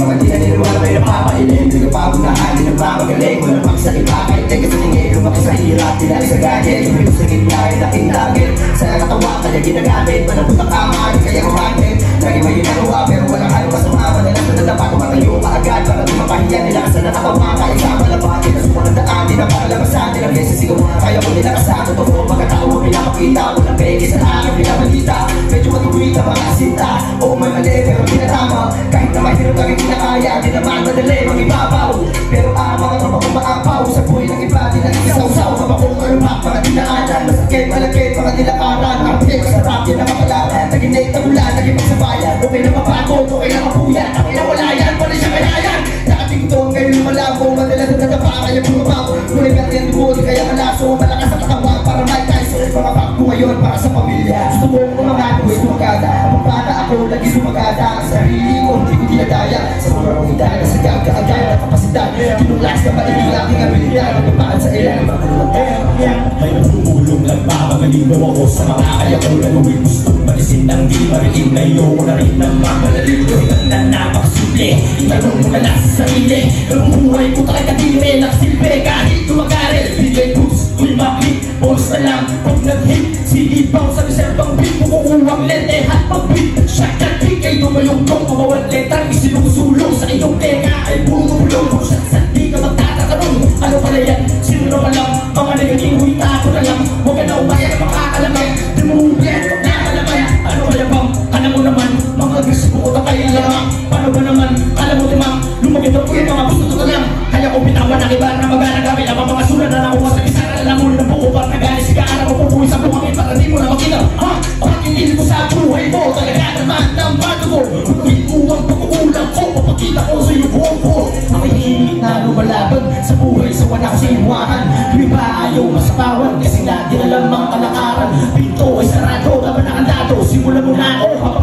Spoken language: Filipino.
mga di na niluwala may napapailing. Hindi ka pa bunahan, di nagpapagaling. Wala pagsakit pa, kahit teka sa tingin. Lumaki sa hirap, di na sa gadget. Tumito sa gitna, ay laking target. Sa katawa, kaya ginagamit. Malabot ang kama, di kaya kumakit. Lagi may ginagawa, pero walang ano masama. Madalas na dadapat, tumatayo ka agad. Para di mapahiya, nilakasan na nakatawa. Kaya sa malabati, nasumunod daan. Di na palalabasan, di na beses sigaw mga kaya mo nilakasan. Totoo, pagkatao mo pinapakita. Walang peke sa akin, pinabalita. Medyo matuwid na mga sinta. Oo, may mali, pero pinatama. Kahit na mahirap lagi kinakaya, di naman madali, mag-ibabaw. Pero mga tropa kong maapaw. Sa buhay ng iba, di nag-isaw-saw. Mabakong alumak, mga dinaanan. Masakit, malakit, mga nilakaran. Arapit, masarap, yan na mapalaran. Nag-inate na mula, naging magsabayan. Okay na mapagod, okay na mapuyan. Okay na wala yan, wala siya kalayan. Nakating doon, ngayon lumalabo. Madalas na nadapa, kaya bumabaw. Ngunit natin ang dugo, di kaya malaso. Malakas at nakawang para Mike Tyson. Mga bakbo ngayon, para sa pamilya. Gusto mo kong mga tuwis tumagada. Ang bata ako, lagi sumagada. Ang sarili ko, hindi ko dinadaya. Sa mga rong hidaya, sa gagawagay na kapasidad. Tinulas na maliling aking abilidad. Magpapaan sa ilan, may nagtutulong, nagpapagaling daw ako sa mga kaya ko na gawin. Gusto malisin ng di mariling. Ngayon ko na rin ng mamalalim. Gawin na napakasimple. Itanong mo na lang sa sarili. Ang buhay ko talaga katime. Nakasilpe kahit tumagaril. Bigay boots, ulmakit. Balls na lang pag nag-hit. Sige bang sa reservang beat. Kumukuwang lente at pag-beat. Shotgun kick ay tumayong kong kumawat letang isinusulong sa iyong tenga ay bumubulong. Kung saan di ka magtatatanong ano pala yan? Sino naman lang? Mga nagiging huwita ko na lang. Huwag ka na umayan makakalamay. Di mo ubiyan, nakalamay. Ano kaya bang? Alam mo naman mga gusto ko na kayo lamang. Paano ba naman? Alam mo timang lumagit ako yung mga gusto ko lang. Kaya kung bitawan ng iba na magana gamit ang mga sulat na nakuha sa isa na alam mo ng buo para nagalis ka araw ko pupuwi sa buhangin para di mo na makita. Ha? Bakit hindi ko sa buhay mo? Talaga naman ng bato ko. Huwagin mo ang pag-uulang ko. Papakita ko sa iyo buong ko. Ang hihingit na lumalaban sa buhay sa wala ko sa inuwahan. Di ba ayaw masapawan kasi lagi na lamang kalakaran. Pinto ay sarado, laban na kandado. Simulan mo na ako.